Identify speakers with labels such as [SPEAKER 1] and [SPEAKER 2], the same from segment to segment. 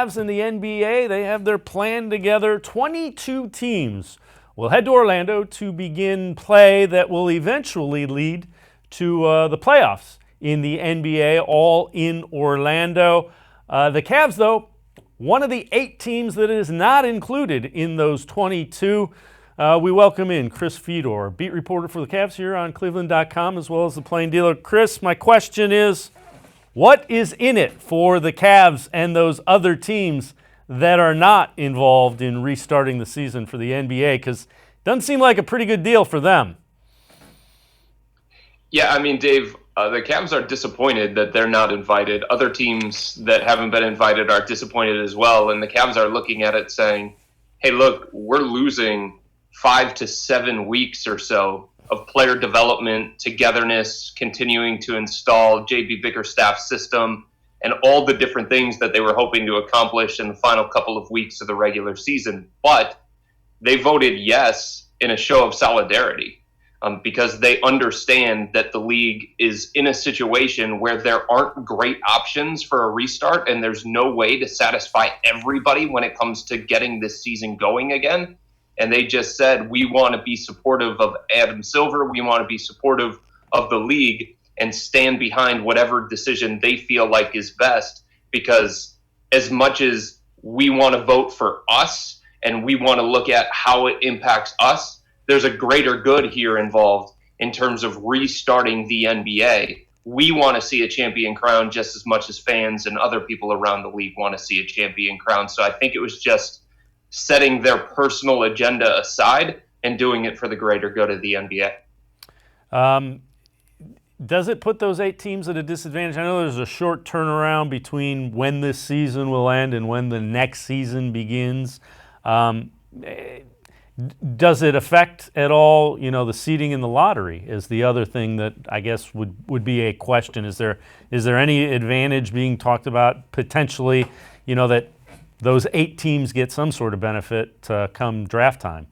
[SPEAKER 1] Cavs in the NBA, they have their plan together. 22 teams will head to Orlando to begin play that will eventually lead to the playoffs in the NBA, all in Orlando. The Cavs, though, one of the 8 teams that is not included in those 22. We welcome in Chris Fedor, beat reporter for the Cavs here on cleveland.com, as well as the Plain Dealer. Chris, my question is, what is in it for the Cavs and those other teams that are not involved in restarting the season for the NBA? Because it doesn't seem like a pretty good deal for them.
[SPEAKER 2] Yeah, I mean, Dave, the Cavs are disappointed that they're not invited. Other teams that haven't been invited are disappointed as well, and the Cavs are looking at it saying, hey, look, we're losing 5 to 7 weeks or so of player development, togetherness, continuing to install JB Bickerstaff's system, and all the different things that they were hoping to accomplish in the final couple of weeks of the regular season. But they voted yes in a show of solidarity because they understand that the league is in a situation where there aren't great options for a restart, and there's no way to satisfy everybody when it comes to getting this season going again. And they just said, we want to be supportive of Adam Silver. We want to be supportive of the league and stand behind whatever decision they feel like is best. Because as much as we want to vote for us and we want to look at how it impacts us, there's a greater good here involved in terms of restarting the NBA. We want to see a champion crown just as much as fans and other people around the league want to see a champion crown. So I think it was just setting their personal agenda aside and doing it for the greater good of the NBA.
[SPEAKER 1] Does it put those 8 teams at a disadvantage? I know there's a short turnaround between when this season will end and when the next season begins. Does it affect at all, the seeding in the lottery is the other thing that I guess would be a question. Is there any advantage being talked about potentially, that those 8 teams get some sort of benefit come draft time?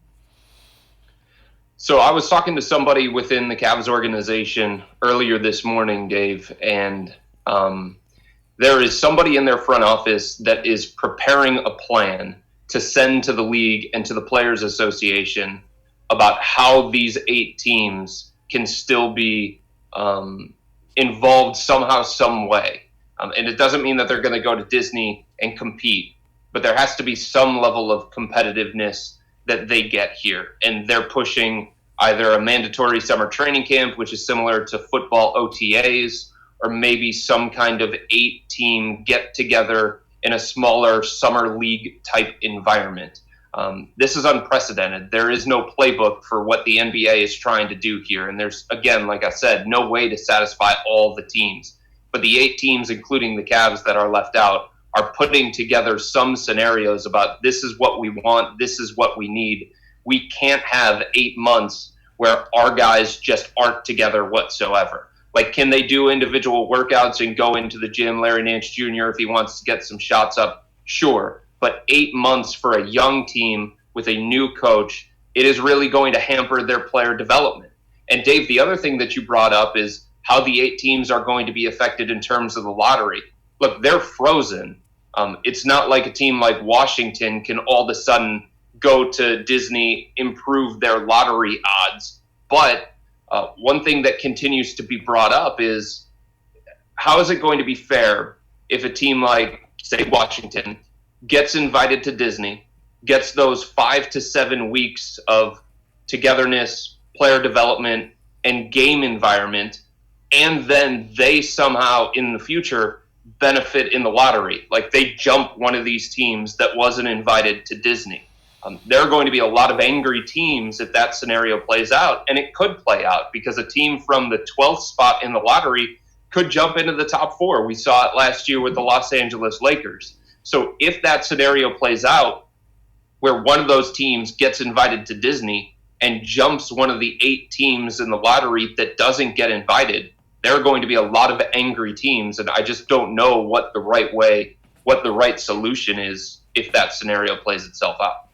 [SPEAKER 2] So I was talking to somebody within the Cavs organization earlier this morning, Dave, and there is somebody in their front office that is preparing a plan to send to the league and to the Players Association about how these 8 teams can still be involved somehow, some way. And it doesn't mean that they're going to go to Disney and compete, but there has to be some level of competitiveness that they get here. And they're pushing either a mandatory summer training camp, which is similar to football OTAs, or maybe some kind of 8-team get-together in a smaller summer league type environment. This is unprecedented. There is no playbook for what the NBA is trying to do here. And there's, again, like I said, no way to satisfy all the teams. But the 8 teams, including the Cavs that are left out, are putting together some scenarios about this is what we want, this is what we need. We can't have 8 months where our guys just aren't together whatsoever. Like, can they do individual workouts and go into the gym, Larry Nance Jr., if he wants to get some shots up? Sure. But 8 months for a young team with a new coach, it is really going to hamper their player development. And Dave, the other thing that you brought up is how the 8 teams are going to be affected in terms of the lottery. Look, they're frozen. It's not like a team like Washington can all of a sudden go to Disney, improve their lottery odds. But one thing that continues to be brought up is, how is it going to be fair if a team like, say, Washington gets invited to Disney, gets those 5 to 7 weeks of togetherness, player development, and game environment, and then they somehow in the future benefit in the lottery? Like, they jump one of these teams that wasn't invited to Disney. There are going to be a lot of angry teams if that scenario plays out, and it could play out because a team from the 12th spot in the lottery could jump into the top 4. We saw it last year with the Los Angeles Lakers. So if that scenario plays out where one of those teams gets invited to Disney and jumps one of the 8 teams in the lottery that doesn't get invited, there are going to be a lot of angry teams, and I just don't know what the right solution is if that scenario plays itself out.